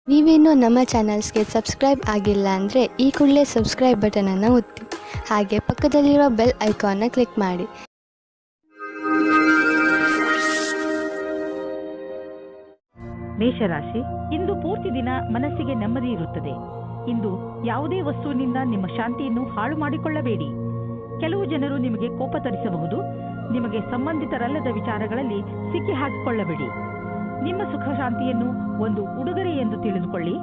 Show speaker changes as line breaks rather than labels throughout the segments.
ನೀವೇನೂ ನಮ್ಮ ಚಾನಲ್ಸ್ಗೆ ಸಬ್ಸ್ಕ್ರೈಬ್ ಆಗಿಲ್ಲ ಅಂದರೆ ಈ ಕೂಡಲೇ ಸಬ್ಸ್ಕ್ರೈಬ್ ಬಟನನ್ನು ಒತ್ತಿ ಹಾಗೆ ಪಕ್ಕದಲ್ಲಿರೋ ಬೆಲ್ ಐಕಾನ್ನ ಕ್ಲಿಕ್ ಮಾಡಿ.
ಮೇಷರಾಶಿ, ಇಂದು ಪೂರ್ತಿ ದಿನ ಮನಸ್ಸಿಗೆ ನೆಮ್ಮದಿ ಇರುತ್ತದೆ. ಇಂದು ಯಾವುದೇ ವಸ್ತುವಿನಿಂದ ನಿಮ್ಮ ಶಾಂತಿಯನ್ನು ಹಾಳು ಮಾಡಿಕೊಳ್ಳಬೇಡಿ. ಕೆಲವು ಜನರು ನಿಮಗೆ ಕೋಪ ತರಿಸಬಹುದು. ನಿಮಗೆ ಸಂಬಂಧಿತರಲ್ಲದ ವಿಚಾರಗಳಲ್ಲಿ ಸಿಕ್ಕಿ ಹಾಕಿಕೊಳ್ಳಬೇಡಿ. ನಿಮ್ಮ ಸುಖ ಶಾಂತಿಯನ್ನು ಒಂದು ಉಡುಗೊರೆ ಎಂದು ತಿಳಿದುಕೊಳ್ಳಿ.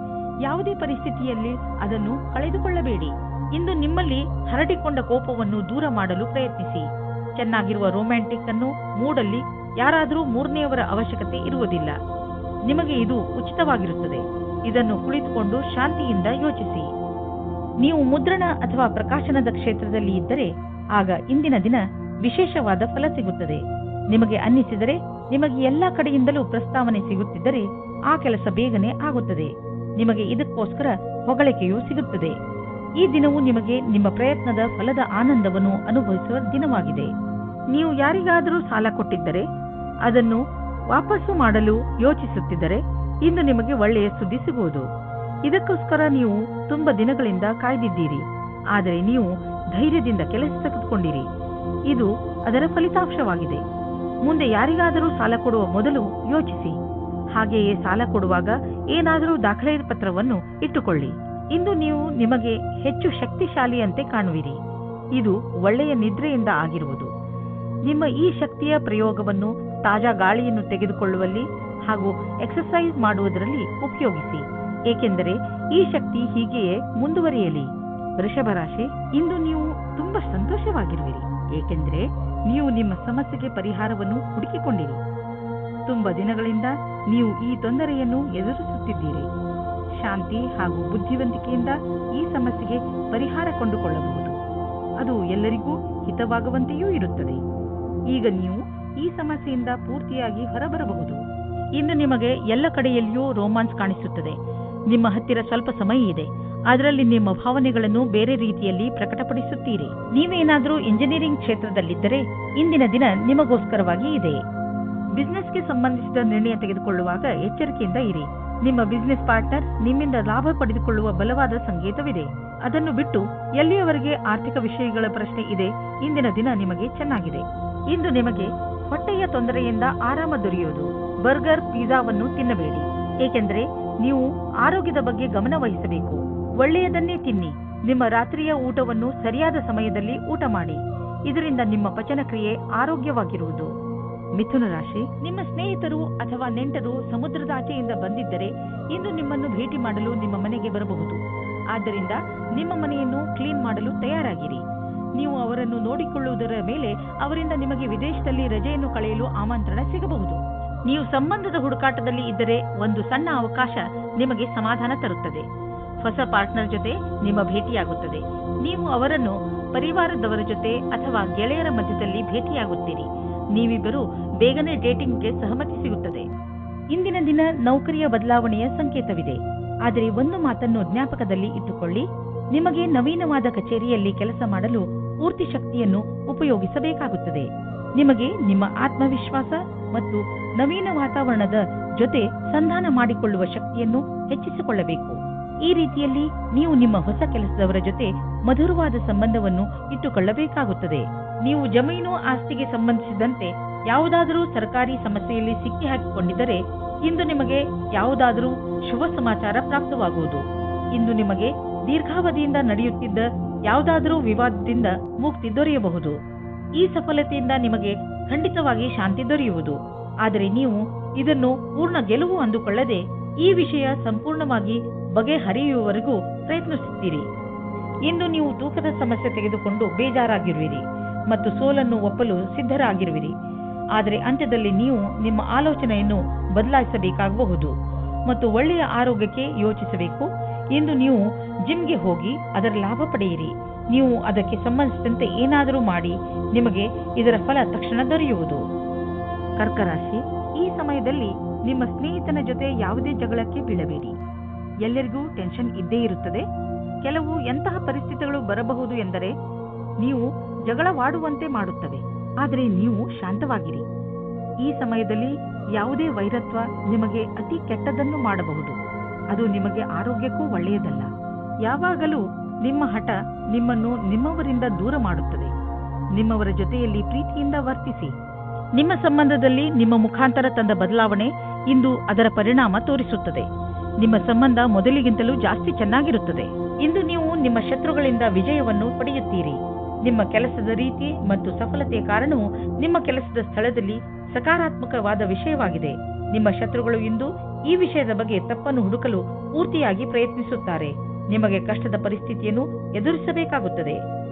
ಯಾವುದೇ ಪರಿಸ್ಥಿತಿಯಲ್ಲಿ ಅದನ್ನು ಕಳೆದುಕೊಳ್ಳಬೇಡಿ. ಇಂದು ನಿಮ್ಮಲ್ಲಿ ಹರಡಿಕೊಂಡ ಕೋಪವನ್ನು ದೂರ ಮಾಡಲು ಪ್ರಯತ್ನಿಸಿ. ಚೆನ್ನಾಗಿರುವ ರೊಮ್ಯಾಂಟಿಕ್ ಅನ್ನು ಮೂಡಲ್ಲಿ ಯಾರಾದರೂ ಮೂರನೆಯವರ ಅವಶ್ಯಕತೆ ಇರುವುದಿಲ್ಲ. ನಿಮಗೆ ಇದು ಉಚಿತವಾಗಿರುತ್ತದೆ. ಇದನ್ನು ಕುಳಿತುಕೊಂಡು ಶಾಂತಿಯಿಂದ ಯೋಚಿಸಿ. ನೀವು ಮುದ್ರಣ ಅಥವಾ ಪ್ರಕಾಶನದ ಕ್ಷೇತ್ರದಲ್ಲಿ ಇದ್ದರೆ ಆಗ ಇಂದಿನ ದಿನ ವಿಶೇಷವಾದ ಫಲ ಸಿಗುತ್ತದೆ. ನಿಮಗೆ ಅನ್ನಿಸಿದರೆ, ನಿಮಗೆ ಎಲ್ಲ ಕಡೆಯಿಂದಲೂ ಪ್ರಸ್ತಾವನೆ ಸಿಗುತ್ತಿದ್ದರೆ ಆ ಕೆಲಸ ಬೇಗನೆ ಆಗುತ್ತದೆ. ನಿಮಗೆ ಇದಕ್ಕೋಸ್ಕರ ಹೊಗಳಿಕೆಯೂ ಸಿಗುತ್ತದೆ. ಈ ದಿನವು ನಿಮಗೆ ನಿಮ್ಮ ಪ್ರಯತ್ನದ ಫಲದ ಆನಂದವನ್ನು ಅನುಭವಿಸುವ ದಿನವಾಗಿದೆ. ನೀವು ಯಾರಿಗಾದರೂ ಸಾಲ ಕೊಟ್ಟಿದ್ದರೆ ಅದನ್ನು ವಾಪಸ್ಸು ಮಾಡಲು ಯೋಚಿಸುತ್ತಿದ್ದರೆ ಇಂದು ನಿಮಗೆ ಒಳ್ಳೆಯ ಸುದ್ದಿ ಸಿಗುವುದು. ಇದಕ್ಕೋಸ್ಕರ ನೀವು ತುಂಬಾ ದಿನಗಳಿಂದ ಕಾಯ್ದಿದ್ದೀರಿ. ಆದರೆ ನೀವು ಧೈರ್ಯದಿಂದ ಕೆಲಸ ತೆಗೆದುಕೊಂಡಿರಿ. ಇದು ಅದರ ಫಲಿತಾಂಶವಾಗಿದೆ. ಮುಂದೆ ಯಾರಿಗಾದರೂ ಸಾಲ ಕೊಡುವ ಮೊದಲು ಯೋಚಿಸಿ. ಹಾಗೆಯೇ ಸಾಲ ಕೊಡುವಾಗ ಏನಾದರೂ ದಾಖಲೆ ಪತ್ರವನ್ನು ಇಟ್ಟುಕೊಳ್ಳಿ. ಇಂದು ನೀವು ನಿಮಗೆ ಹೆಚ್ಚು ಶಕ್ತಿಶಾಲಿಯಂತೆ ಕಾಣುವಿರಿ. ಇದು ಒಳ್ಳೆಯ ನಿದ್ರೆಯಿಂದ ಆಗಿರುವುದು. ನಿಮ್ಮ ಈ ಶಕ್ತಿಯ ಪ್ರಯೋಗವನ್ನು ತಾಜಾ ಗಾಳಿಯನ್ನು ತೆಗೆದುಕೊಳ್ಳುವಲ್ಲಿ ಹಾಗೂ ಎಕ್ಸರ್ಸೈಸ್ ಮಾಡುವುದರಲ್ಲಿ ಉಪಯೋಗಿಸಿ. ಏಕೆಂದರೆ ಈ ಶಕ್ತಿ ಹೀಗೆಯೇ ಮುಂದುವರಿಯಲಿ. ವೃಷಭ ರಾಶಿ, ಇಂದು ನೀವು ತುಂಬಾ ಸಂತೋಷವಾಗಿರುವಿರಿ. ಏಕೆಂದರೆ ನೀವು ನಿಮ್ಮ ಸಮಸ್ಯೆಗೆ ಪರಿಹಾರವನ್ನು ಹುಡುಕಿಕೊಂಡಿರಿ. ತುಂಬಾ ದಿನಗಳಿಂದ ನೀವು ಈ ತೊಂದರೆಯನ್ನು ಎದುರಿಸುತ್ತಿದ್ದೀರಿ. ಶಾಂತಿ ಹಾಗೂ ಬುದ್ಧಿವಂತಿಕೆಯಿಂದ ಈ ಸಮಸ್ಯೆಗೆ ಪರಿಹಾರ ಕೊಂಡುಕೊಳ್ಳಬಹುದು. ಅದು ಎಲ್ಲರಿಗೂ ಹಿತವಾಗುವಂತೆಯೂ ಇರುತ್ತದೆ. ಈಗ ನೀವು ಈ ಸಮಸ್ಯೆಯಿಂದ ಪೂರ್ತಿಯಾಗಿ ಹೊರಬರಬಹುದು. ಇಂದು ನಿಮಗೆ ಎಲ್ಲ ಕಡೆಯಲ್ಲಿಯೂ ರೋಮಾನ್ಸ್ ಕಾಣಿಸುತ್ತದೆ. ನಿಮ್ಮ ಹತ್ತಿರ ಸ್ವಲ್ಪ ಸಮಯ ಇದೆ. ಅದರಲ್ಲಿ ನಿಮ್ಮ ಭಾವನೆಗಳನ್ನು ಬೇರೆ ರೀತಿಯಲ್ಲಿ ಪ್ರಕಟಪಡಿಸುತ್ತೀರಿ. ನೀವೇನಾದರೂ ಇಂಜಿನಿಯರಿಂಗ್ ಕ್ಷೇತ್ರದಲ್ಲಿದ್ದರೆ ಇಂದಿನ ದಿನ ನಿಮಗೋಸ್ಕರವಾಗಿ ಇದೆ. ಬಿಸ್ನೆಸ್ಗೆ ಸಂಬಂಧಿಸಿದ ನಿರ್ಣಯ ತೆಗೆದುಕೊಳ್ಳುವಾಗ ಎಚ್ಚರಿಕೆಯಿಂದ ಇರಿ. ನಿಮ್ಮ ಬಿಸ್ನೆಸ್ ಪಾರ್ಟ್ನರ್ ನಿಮ್ಮಿಂದ ಲಾಭ ಪಡೆದುಕೊಳ್ಳುವ ಬಲವಾದ ಸಂಕೇತವಿದೆ. ಅದನ್ನು ಬಿಟ್ಟು ಎಲ್ಲಿಯವರೆಗೆ ಆರ್ಥಿಕ ವಿಷಯಗಳ ಪ್ರಶ್ನೆ ಇದೆ, ಇಂದಿನ ದಿನ ನಿಮಗೆ ಚೆನ್ನಾಗಿದೆ. ಇಂದು ನಿಮಗೆ ಹೊಟ್ಟೆಯ ತೊಂದರೆಯಿಂದ ಆರಾಮ ದೊರೆಯುವುದು. ಬರ್ಗರ್, ಪಿಜ್ಜಾವನ್ನು ತಿನ್ನಬೇಡಿ. ಏಕೆಂದರೆ ನೀವು ಆರೋಗ್ಯದ ಬಗ್ಗೆ ಗಮನ ವಹಿಸಬೇಕು. ಒಳ್ಳೆಯದನ್ನೇ ತಿನ್ನಿ. ನಿಮ್ಮ ರಾತ್ರಿಯ ಊಟವನ್ನು ಸರಿಯಾದ ಸಮಯದಲ್ಲಿ ಊಟ ಮಾಡಿ. ಇದರಿಂದ ನಿಮ್ಮ ಪಚನಕ್ರಿಯೆ ಆರೋಗ್ಯವಾಗಿರುವುದು. ಮಿಥುನ ರಾಶಿ, ನಿಮ್ಮ ಸ್ನೇಹಿತರು ಅಥವಾ ನೆಂಟರು ಸಮುದ್ರದಾಚೆಯಿಂದ ಬಂದಿದ್ದರೆ ಇಂದು ನಿಮ್ಮನ್ನು ಭೇಟಿ ಮಾಡಲು ನಿಮ್ಮ ಮನೆಗೆ ಬರಬಹುದು. ಆದ್ದರಿಂದ ನಿಮ್ಮ ಮನೆಯನ್ನು ಕ್ಲೀನ್ ಮಾಡಲು ತಯಾರಾಗಿರಿ. ನೀವು ಅವರನ್ನು ನೋಡಿಕೊಳ್ಳುವುದರ ಮೇಲೆ ಅವರಿಂದ ನಿಮಗೆ ವಿದೇಶದಲ್ಲಿ ರಜೆಯನ್ನು ಕಳೆಯಲು ಆಮಂತ್ರಣ ಸಿಗಬಹುದು. ನೀವು ಸಂಬಂಧದ ಹುಡುಕಾಟದಲ್ಲಿ ಇದ್ದರೆ ಒಂದು ಸಣ್ಣ ಅವಕಾಶ ನಿಮಗೆ ಸಮಾಧಾನ ತರುತ್ತದೆ. ಹೊಸ ಪಾರ್ಟ್ನರ್ ಜೊತೆ ನಿಮ್ಮ ಭೇಟಿಯಾಗುತ್ತದೆ. ನೀವು ಅವರನ್ನು ಪರಿವಾರದವರ ಜೊತೆ ಅಥವಾ ಗೆಳೆಯರ ಮಧ್ಯದಲ್ಲಿ ಭೇಟಿಯಾಗುತ್ತೀರಿ. ನೀವಿಬ್ಬರು ಬೇಗನೆ ಡೇಟಿಂಗ್ಗೆ ಸಹಮತಿ ಸಿಗುತ್ತದೆ. ಇಂದಿನ ದಿನ ನೌಕರಿಯ ಬದಲಾವಣೆಯ ಸಂಕೇತವಿದೆ. ಆದರೆ ಒಂದು ಮಾತನ್ನು ಜ್ಞಾಪಕದಲ್ಲಿ ಇಟ್ಟುಕೊಳ್ಳಿ. ನಿಮಗೆ ನವೀನವಾದ ಕಚೇರಿಯಲ್ಲಿ ಕೆಲಸ ಮಾಡಲು ಪೂರ್ತಿ ಶಕ್ತಿಯನ್ನು ಉಪಯೋಗಿಸಬೇಕಾಗುತ್ತದೆ. ನಿಮಗೆ ನಿಮ್ಮ ಆತ್ಮವಿಶ್ವಾಸ ಮತ್ತು ನವೀನ ವಾತಾವರಣದ ಜೊತೆ ಸಂಧಾನ ಮಾಡಿಕೊಳ್ಳುವ ಶಕ್ತಿಯನ್ನು ಹೆಚ್ಚಿಸಿಕೊಳ್ಳಬೇಕು. ಈ ರೀತಿಯಲ್ಲಿ ನೀವು ನಿಮ್ಮ ಹೊಸ ಕೆಲಸದವರ ಜೊತೆ ಮಧುರವಾದ ಸಂಬಂಧವನ್ನು ಇಟ್ಟುಕೊಳ್ಳಬೇಕಾಗುತ್ತದೆ. ನೀವು ಜಮೀನು ಆಸ್ತಿಗೆ ಸಂಬಂಧಿಸಿದಂತೆ ಯಾವುದಾದರೂ ಸರ್ಕಾರಿ ಸಮಸ್ಯೆಯಲ್ಲಿ ಸಿಕ್ಕಿ ಹಾಕಿಕೊಂಡಿದ್ದರೆ ಇಂದು ನಿಮಗೆ ಯಾವುದಾದರೂ ಶುಭ ಸಮಾಚಾರ ಪ್ರಾಪ್ತವಾಗುವುದು. ಇಂದು ನಿಮಗೆ ದೀರ್ಘಾವಧಿಯಿಂದ ನಡೆಯುತ್ತಿದ್ದ ಯಾವುದಾದರೂ ವಿವಾದದಿಂದ ಮುಕ್ತಿ ದೊರೆಯಬಹುದು. ಈ ಸಫಲತೆಯಿಂದ ನಿಮಗೆ ಖಂಡಿತವಾಗಿ ಶಾಂತಿ ದೊರೆಯುವುದು. ಆದರೆ ನೀವು ಇದನ್ನು ಪೂರ್ಣ ಗೆಲುವು ಅಂದುಕೊಳ್ಳದೆ ಈ ವಿಷಯ ಸಂಪೂರ್ಣವಾಗಿ ಬಗೆಹರಿಯುವವರೆಗೂ ಪ್ರಯತ್ನಿಸುತ್ತೀರಿ. ಇಂದು ನೀವು ತೂಕದ ಸಮಸ್ಯೆ ತೆಗೆದುಕೊಂಡು ಬೇಜಾರಾಗಿರುವಿರಿ ಮತ್ತು ಸೋಲನ್ನು ಒಪ್ಪಲು ಸಿದ್ಧರಾಗಿರುವಿರಿ. ಆದರೆ ಅಂತ್ಯದಲ್ಲಿ ನೀವು ನಿಮ್ಮ ಆಲೋಚನೆಯನ್ನು ಬದಲಾಯಿಸಬೇಕಾಗಬಹುದು ಮತ್ತು ಒಳ್ಳೆಯ ಆರೋಗ್ಯಕ್ಕೆ ಯೋಚಿಸಬೇಕು. ಇಂದು ನೀವು ಜಿಮ್ಗೆ ಹೋಗಿ ಅದರ ಲಾಭ ಪಡೆಯಿರಿ. ನೀವು ಅದಕ್ಕೆ ಸಂಬಂಧಿಸಿದಂತೆ ಏನಾದರೂ ಮಾಡಿ. ನಿಮಗೆ ಇದರ ಫಲ ತಕ್ಷಣ ದೊರೆಯುವುದು. ಕರ್ಕರಾಶಿ, ಈ ಸಮಯದಲ್ಲಿ ನಿಮ್ಮ ಸ್ನೇಹಿತನ ಜೊತೆ ಯಾವುದೇ ಜಗಳಕ್ಕೆ ಬೀಳಬೇಡಿ. ಎಲ್ಲರಿಗೂ ಟೆನ್ಷನ್ ಇದ್ದೇ ಇರುತ್ತದೆ. ಕೆಲವು ಎಂತಹ ಪರಿಸ್ಥಿತಿಗಳು ಬರಬಹುದು ಎಂದರೆ ನೀವು ಜಗಳವಾಡುವಂತೆ ಮಾಡುತ್ತವೆ. ಆದರೆ ನೀವು ಶಾಂತವಾಗಿರಿ. ಈ ಸಮಯದಲ್ಲಿ ಯಾವುದೇ ವೈರತ್ವ ನಿಮಗೆ ಅತಿ ಕೆಟ್ಟದನ್ನು ಮಾಡಬಹುದು. ಅದು ನಿಮಗೆ ಆರೋಗ್ಯಕ್ಕೂ ಒಳ್ಳೆಯದಲ್ಲ. ಯಾವಾಗಲೂ ನಿಮ್ಮ ಹಠ ನಿಮ್ಮನ್ನು ನಿಮ್ಮವರಿಂದ ದೂರ ಮಾಡುತ್ತದೆ. ನಿಮ್ಮವರ ಜೊತೆಯಲ್ಲಿ ಪ್ರೀತಿಯಿಂದ ವರ್ತಿಸಿ. ನಿಮ್ಮ ಸಂಬಂಧದಲ್ಲಿ ನಿಮ್ಮ ಮುಖಾಂತರ ತಂದ ಬದಲಾವಣೆ ಇಂದು ಅದರ ಪರಿಣಾಮ ತೋರಿಸುತ್ತದೆ. ನಿಮ್ಮ ಸಂಬಂಧ ಮೊದಲಿಗಿಂತಲೂ ಜಾಸ್ತಿ ಚೆನ್ನಾಗಿರುತ್ತದೆ. ಇಂದು ನೀವು ನಿಮ್ಮ ಶತ್ರುಗಳಿಂದ ವಿಜಯವನ್ನು ಪಡೆಯುತ್ತೀರಿ. ನಿಮ್ಮ ಕೆಲಸದ ರೀತಿ ಮತ್ತು ಸಫಲತೆಯ ಕಾರಣವು ನಿಮ್ಮ ಕೆಲಸದ ಸ್ಥಳದಲ್ಲಿ ಸಕಾರಾತ್ಮಕವಾದ ವಿಷಯವಾಗಿದೆ. ನಿಮ್ಮ ಶತ್ರುಗಳು ಇಂದು ಈ ವಿಷಯದ ಬಗ್ಗೆ ತಪ್ಪನ್ನು ಹುಡುಕಲು ಪೂರ್ತಿಯಾಗಿ ಪ್ರಯತ್ನಿಸುತ್ತಾರೆ. ನಿಮಗೆ ಕಷ್ಟದ ಪರಿಸ್ಥಿತಿಯನ್ನು ಎದುರಿಸಬೇಕಾಗುತ್ತದೆ.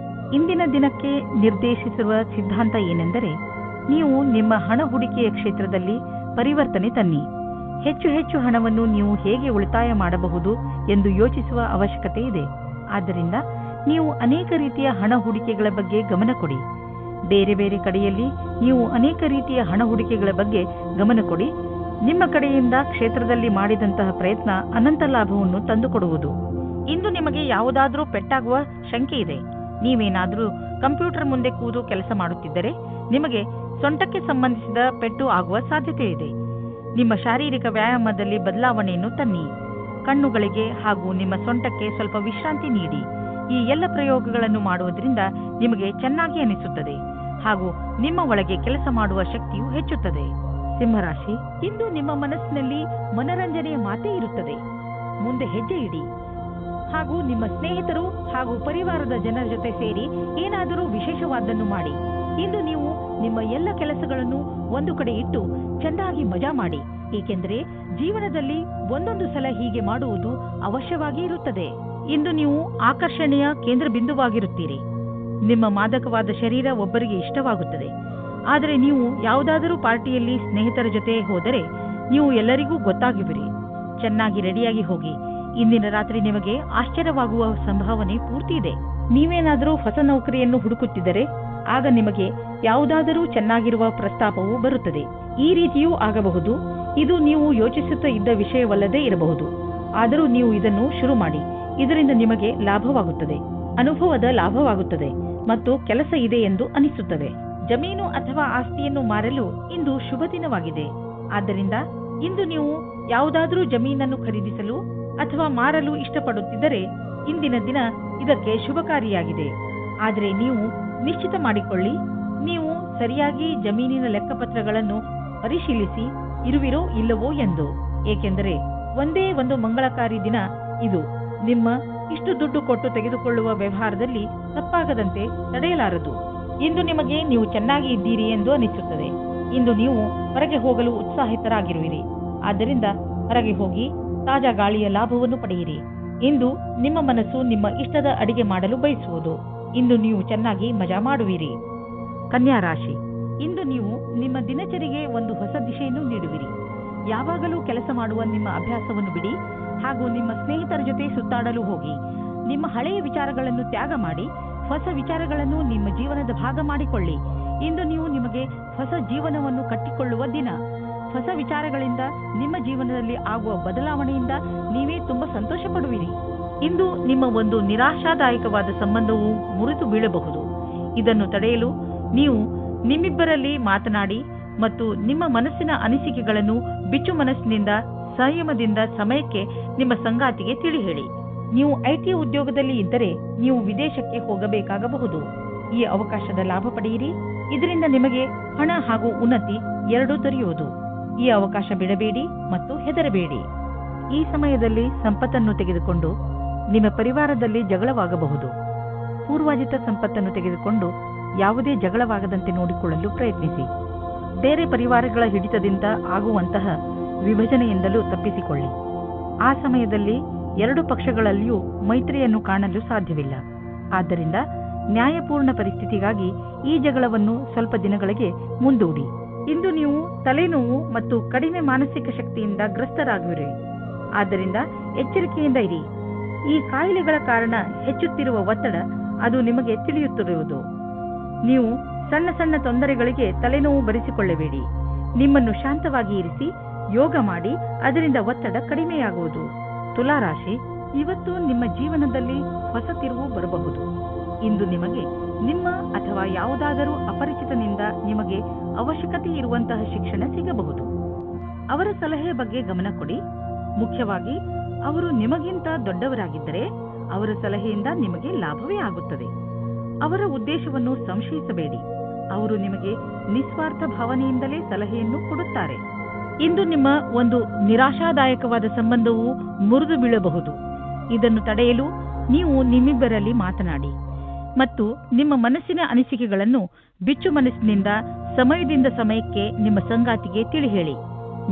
ಇಂದಿನ ದಿನಕ್ಕೆ ನಿರ್ದೇಶಿಸಿರುವ ಸಿದ್ಧಾಂತ ಏನೆಂದರೆ, ನೀವು ನಿಮ್ಮ ಹಣ ಹೂಡಿಕೆಯ ಕ್ಷೇತ್ರದಲ್ಲಿ ಪರಿವರ್ತನೆ ತನ್ನಿ. ಹೆಚ್ಚು ಹೆಚ್ಚು ಹಣವನ್ನು ನೀವು ಹೇಗೆ ಉಳಿತಾಯ ಮಾಡಬಹುದು ಎಂದು ಯೋಚಿಸುವ ಅವಶ್ಯಕತೆ ಇದೆ. ಆದ್ದರಿಂದ ನೀವು ಅನೇಕ ರೀತಿಯ ಹಣ ಹೂಡಿಕೆಗಳ ಬಗ್ಗೆ ಗಮನ ಕೊಡಿ. ಬೇರೆ ಬೇರೆ ಕಡೆಯಲ್ಲಿ ನೀವು ಅನೇಕ ರೀತಿಯ ಹಣ ಹೂಡಿಕೆಗಳ ಬಗ್ಗೆ ಗಮನ ಕೊಡಿ. ನಿಮ್ಮ ಕಡೆಯಿಂದ ಕ್ಷೇತ್ರದಲ್ಲಿ ಮಾಡಿದಂತಹ ಪ್ರಯತ್ನ ಅನಂತ ಲಾಭವನ್ನು ತಂದುಕೊಡುವುದು. ಇಂದು ನಿಮಗೆ ಯಾವುದಾದರೂ ಪೆಟ್ಟಾಗುವ ಶಂಕೆ ಇದೆ. ನೀವೇನಾದರೂ ಕಂಪ್ಯೂಟರ್ ಮುಂದೆ ಕೂತು ಕೆಲಸ ಮಾಡುತ್ತಿದ್ದರೆ ನಿಮಗೆ ಸೊಂಟಕ್ಕೆ ಸಂಬಂಧಿಸಿದ ಪೆಟ್ಟು ಆಗುವ ಸಾಧ್ಯತೆ ಇದೆ. ನಿಮ್ಮ ಶಾರೀರಿಕ ವ್ಯಾಯಾಮದಲ್ಲಿ ಬದಲಾವಣೆಯನ್ನು ತನ್ನಿ. ಕಣ್ಣುಗಳಿಗೆ ಹಾಗೂ ನಿಮ್ಮ ಸೊಂಟಕ್ಕೆ ಸ್ವಲ್ಪ ವಿಶ್ರಾಂತಿ ನೀಡಿ. ಈ ಎಲ್ಲ ಪ್ರಯೋಗಗಳನ್ನು ಮಾಡುವುದರಿಂದ ನಿಮಗೆ ಚೆನ್ನಾಗಿ ಅನಿಸುತ್ತದೆ ಹಾಗೂ ನಿಮ್ಮ ಒಳಗೆ ಕೆಲಸ ಮಾಡುವ ಶಕ್ತಿಯು ಹೆಚ್ಚುತ್ತದೆ. ಸಿಂಹರಾಶಿ, ಇಂದು ನಿಮ್ಮ ಮನಸ್ಸಿನಲ್ಲಿ ಮನರಂಜನೆಯ ಮಾತೇ ಇರುತ್ತದೆ. ಮುಂದೆ ಹೆಜ್ಜೆ ಇಡಿ ಹಾಗೂ ನಿಮ್ಮ ಸ್ನೇಹಿತರು ಹಾಗೂ ಪರಿವಾರದ ಜನರ ಜೊತೆ ಸೇರಿ ಏನಾದರೂ ವಿಶೇಷವಾದನ್ನು ಮಾಡಿ. ಇಂದು ನೀವು ನಿಮ್ಮ ಎಲ್ಲ ಕೆಲಸಗಳನ್ನು ಒಂದು ಕಡೆ ಇಟ್ಟು ಚೆನ್ನಾಗಿ ಮಜಾ ಮಾಡಿ. ಏಕೆಂದರೆ ಜೀವನದಲ್ಲಿ ಒಂದೊಂದು ಸಲ ಹೀಗೆ ಮಾಡುವುದು ಅವಶ್ಯವಾಗಿ ಇರುತ್ತದೆ. ಇಂದು ನೀವು ಆಕರ್ಷಣೆಯ ಕೇಂದ್ರ ಬಿಂದುವಾಗಿರುತ್ತೀರಿ. ನಿಮ್ಮ ಮಾದಕವಾದ ಶರೀರ ಒಬ್ಬರಿಗೆ ಇಷ್ಟವಾಗುತ್ತದೆ. ಆದರೆ ನೀವು ಯಾವುದಾದರೂ ಪಾರ್ಟಿಯಲ್ಲಿ ಸ್ನೇಹಿತರ ಜೊತೆ ಹೋದರೆ ನೀವು ಎಲ್ಲರಿಗೂ ಗೊತ್ತಾಗುವಿರಿ. ಚೆನ್ನಾಗಿ ರೆಡಿಯಾಗಿ ಹೋಗಿ. ಇಂದಿನ ರಾತ್ರಿ ನಿಮಗೆ ಆಶ್ಚರ್ಯವಾಗುವ ಸಂಭಾವನೆ ಪೂರ್ತಿ ಇದೆ. ನೀವೇನಾದರೂ ಹೊಸ ನೌಕರಿಯನ್ನು ಹುಡುಕುತ್ತಿದ್ದರೆ ಆಗ ನಿಮಗೆ ಯಾವುದಾದರೂ ಚೆನ್ನಾಗಿರುವ ಪ್ರಸ್ತಾಪವು ಬರುತ್ತದೆ. ಈ ರೀತಿಯೂ ಆಗಬಹುದು. ಇದು ನೀವು ಯೋಚಿಸುತ್ತಾ ಇದ್ದ ವಿಷಯವಲ್ಲದೇ ಇರಬಹುದು. ಆದರೂ ನೀವು ಇದನ್ನು ಶುರು ಮಾಡಿ. ಇದರಿಂದ ನಿಮಗೆ ಲಾಭವಾಗುತ್ತದೆ, ಅನುಭವದ ಲಾಭವಾಗುತ್ತದೆ ಮತ್ತು ಕೆಲಸ ಇದೆ ಎಂದು ಅನಿಸುತ್ತದೆ. ಜಮೀನು ಅಥವಾ ಆಸ್ತಿಯನ್ನು ಮಾರಲು ಇಂದು ಶುಭ ದಿನವಾಗಿದೆ. ಆದ್ದರಿಂದ ಇಂದು ನೀವು ಯಾವುದಾದರೂ ಜಮೀನನ್ನು ಖರೀದಿಸಲು ಅಥವಾ ಮಾರಲು ಇಷ್ಟಪಡುತ್ತಿದ್ದರೆ ಇಂದಿನ ದಿನ ಇದಕ್ಕೆ ಶುಭಕಾರಿಯಾಗಿದೆ. ಆದರೆ ನೀವು ನಿಶ್ಚಿತ ಮಾಡಿಕೊಳ್ಳಿ, ನೀವು ಸರಿಯಾಗಿ ಜಮೀನಿನ ಲೆಕ್ಕಪತ್ರಗಳನ್ನು ಪರಿಶೀಲಿಸಿ ಇರುವಿರೋ ಇಲ್ಲವೋ ಎಂದು. ಏಕೆಂದರೆ ಒಂದೇ ಒಂದು ಮಂಗಳಕಾರಿ ದಿನ ಇದು. ನಿಮ್ಮ ಇಷ್ಟು ದುಡ್ಡು ಕೊಟ್ಟು ತೆಗೆದುಕೊಳ್ಳುವ ವ್ಯವಹಾರದಲ್ಲಿ ತಪ್ಪಾಗದಂತೆ ತಡೆಯಲಾರದು. ಇಂದು ನಿಮಗೆ ನೀವು ಚೆನ್ನಾಗಿ ಇದ್ದೀರಿ ಎಂದು ಅನಿಸುತ್ತದೆ. ಇಂದು ನೀವು ಹೊರಗೆ ಹೋಗಲು ಉತ್ಸಾಹಿತರಾಗಿರುವಿರಿ. ಆದ್ದರಿಂದ ಹೊರಗೆ ಹೋಗಿ ತಾಜಾ ಗಾಳಿಯ ಲಾಭವನ್ನು ಪಡೆಯಿರಿ. ಇಂದು ನಿಮ್ಮ ಮನಸ್ಸು ನಿಮ್ಮ ಇಷ್ಟದ ಅಡಿಗೆ ಮಾಡಲು ಬಯಸುವುದು. ಇಂದು ನೀವು ಚೆನ್ನಾಗಿ ಮಜಾ ಮಾಡುವಿರಿ. ಕನ್ಯಾ ರಾಶಿ, ಇಂದು ನೀವು ನಿಮ್ಮ ದಿನಚರಿಗೆ ಒಂದು ಹೊಸ ದಿಶೆಯನ್ನು ನೀಡುವಿರಿ. ಯಾವಾಗಲೂ ಕೆಲಸ ಮಾಡುವ ನಿಮ್ಮ ಅಭ್ಯಾಸವನ್ನು ಬಿಡಿ ಹಾಗೂ ನಿಮ್ಮ ಸ್ನೇಹಿತರ ಜೊತೆ ಸುತ್ತಾಡಲು ಹೋಗಿ. ನಿಮ್ಮ ಹಳೆಯ ವಿಚಾರಗಳನ್ನು ತ್ಯಾಗ ಮಾಡಿ ಹೊಸ ವಿಚಾರಗಳನ್ನು ನಿಮ್ಮ ಜೀವನದ ಭಾಗ ಮಾಡಿಕೊಳ್ಳಿ. ಇಂದು ನೀವು ನಿಮಗೆ ಹೊಸ ಜೀವನವನ್ನು ಕಟ್ಟಿಕೊಳ್ಳುವ ದಿನ. ಹೊಸ ವಿಚಾರಗಳಿಂದ ನಿಮ್ಮ ಜೀವನದಲ್ಲಿ ಆಗುವ ಬದಲಾವಣೆಯಿಂದ ನೀವೇ ತುಂಬಾ ಸಂತೋಷ ಪಡುವಿರಿ. ಇಂದು ನಿಮ್ಮ ಒಂದು ನಿರಾಶಾದಾಯಕವಾದ ಸಂಬಂಧವು ಮುರಿದು ಬೀಳಬಹುದು. ಇದನ್ನು ತಡೆಯಲು ನೀವು ನಿಮ್ಮಿಬ್ಬರಲ್ಲಿ ಮಾತನಾಡಿ ಮತ್ತು ನಿಮ್ಮ ಮನಸ್ಸಿನ ಅನಿಸಿಕೆಗಳನ್ನು ಬಿಚ್ಚು ಮನಸ್ಸಿನಿಂದ ಸಂಯಮದಿಂದ ಸಮಯಕ್ಕೆ ನಿಮ್ಮ ಸಂಗಾತಿಗೆ ತಿಳಿ ಹೇಳಿ. ನೀವು ಐಟಿ ಉದ್ಯೋಗದಲ್ಲಿ ಇದ್ದರೆ ನೀವು ವಿದೇಶಕ್ಕೆ ಹೋಗಬೇಕಾಗಬಹುದು. ಈ ಅವಕಾಶದ ಲಾಭ ಪಡೆಯಿರಿ. ಇದರಿಂದ ನಿಮಗೆ ಹಣ ಹಾಗೂ ಉನ್ನತಿ ಎರಡೂ ದೊರೆಯುವುದು. ಈ ಅವಕಾಶ ಬಿಡಬೇಡಿ ಮತ್ತು ಹೆದರಬೇಡಿ. ಈ ಸಮಯದಲ್ಲಿ ಸಂಪತ್ತನ್ನು ತೆಗೆದುಕೊಂಡು ನಿಮ್ಮ ಪರಿವಾರದಲ್ಲಿ ಜಗಳವಾಗಬಹುದು. ಪೂರ್ವಾಜಿತ ಸಂಪತ್ತನ್ನು ತೆಗೆದುಕೊಂಡು ಯಾವುದೇ ಜಗಳವಾಗದಂತೆ ನೋಡಿಕೊಳ್ಳಲು ಪ್ರಯತ್ನಿಸಿ. ಬೇರೆ ಪರಿವಾರಗಳ ಹಿಡಿತದಿಂದ ಆಗುವಂತಹ ವಿಭಜನೆಯಿಂದಲೂ ತಪ್ಪಿಸಿಕೊಳ್ಳಿ. ಆ ಸಮಯದಲ್ಲಿ ಎರಡು ಪಕ್ಷಗಳಲ್ಲಿಯೂ ಮೈತ್ರಿಯನ್ನು ಕಾಣಲು ಸಾಧ್ಯವಿಲ್ಲ. ಆದ್ದರಿಂದ ನ್ಯಾಯಪೂರ್ಣ ಪರಿಸ್ಥಿತಿಗಾಗಿ ಈ ಜಗಳವನ್ನು ಸ್ವಲ್ಪ ದಿನಗಳಿಗೆ ಮುಂದೂಡಿ. ಇಂದು ನೀವು ತಲೆನೋವು ಮತ್ತು ಕಡಿಮೆ ಮಾನಸಿಕ ಶಕ್ತಿಯಿಂದ ಗ್ರಸ್ತರಾಗುವಿರಿ. ಆದ್ದರಿಂದ ಎಚ್ಚರಿಕೆಯಿಂದ ಇರಿ. ಈ ಕಾಯಿಲೆಗಳ ಕಾರಣ ಹೆಚ್ಚುತ್ತಿರುವ ಒತ್ತಡ ಅದು ನಿಮಗೆ ತಿಳಿಯುತ್ತಿರುವುದು. ನೀವು ಸಣ್ಣ ಸಣ್ಣ ತೊಂದರೆಗಳಿಗೆ ತಲೆನೋವು ಬರೆಸಿಕೊಳ್ಳಬೇಡಿ. ನಿಮ್ಮನ್ನು ಶಾಂತವಾಗಿ ಇರಿಸಿ ಯೋಗ ಮಾಡಿ. ಅದರಿಂದ ಒತ್ತಡ ಕಡಿಮೆಯಾಗುವುದು. ತುಲಾರಾಶಿ, ಇವತ್ತು ನಿಮ್ಮ ಜೀವನದಲ್ಲಿ ಹೊಸ ತಿರುವು ಬರಬಹುದು. ಇಂದು ನಿಮಗೆ ನಿಮ್ಮ ಅಥವಾ ಯಾವುದಾದರೂ ಅಪರಿಚಿತನಿಂದ ನಿಮಗೆ ಅವಶ್ಯಕತೆ ಇರುವಂತಹ ಶಿಕ್ಷಣ ಸಿಗಬಹುದು. ಅವರ ಸಲಹೆ ಬಗ್ಗೆ ಗಮನ ಕೊಡಿ. ಮುಖ್ಯವಾಗಿ ಅವರು ನಿಮಗಿಂತ ದೊಡ್ಡವರಾಗಿದ್ದರೆ ಅವರ ಸಲಹೆಯಿಂದ ನಿಮಗೆ ಲಾಭವೇ ಆಗುತ್ತದೆ. ಅವರ ಉದ್ದೇಶವನ್ನು ಸಂಶಯಿಸಬೇಡಿ. ಅವರು ನಿಮಗೆ ನಿಸ್ವಾರ್ಥ ಭಾವನೆಯಿಂದಲೇ ಸಲಹೆಯನ್ನು ಕೊಡುತ್ತಾರೆ. ಇಂದು ನಿಮ್ಮ ಒಂದು ನಿರಾಶಾದಾಯಕವಾದ ಸಂಬಂಧವು ಮುರಿದು ಬೀಳಬಹುದು. ಇದನ್ನು ತಡೆಯಲು ನೀವು ನಿಮ್ಮಿಬ್ಬರಲ್ಲಿ ಮಾತನಾಡಿ ಮತ್ತು ನಿಮ್ಮ ಮನಸ್ಸಿನ ಅನಿಸಿಕೆಗಳನ್ನು ಬಿಚ್ಚು ಮನಸ್ಸಿನಿಂದ ಸಮಯದಿಂದ ಸಮಯಕ್ಕೆ ನಿಮ್ಮ ಸಂಗಾತಿಗೆ ತಿಳಿ ಹೇಳಿ.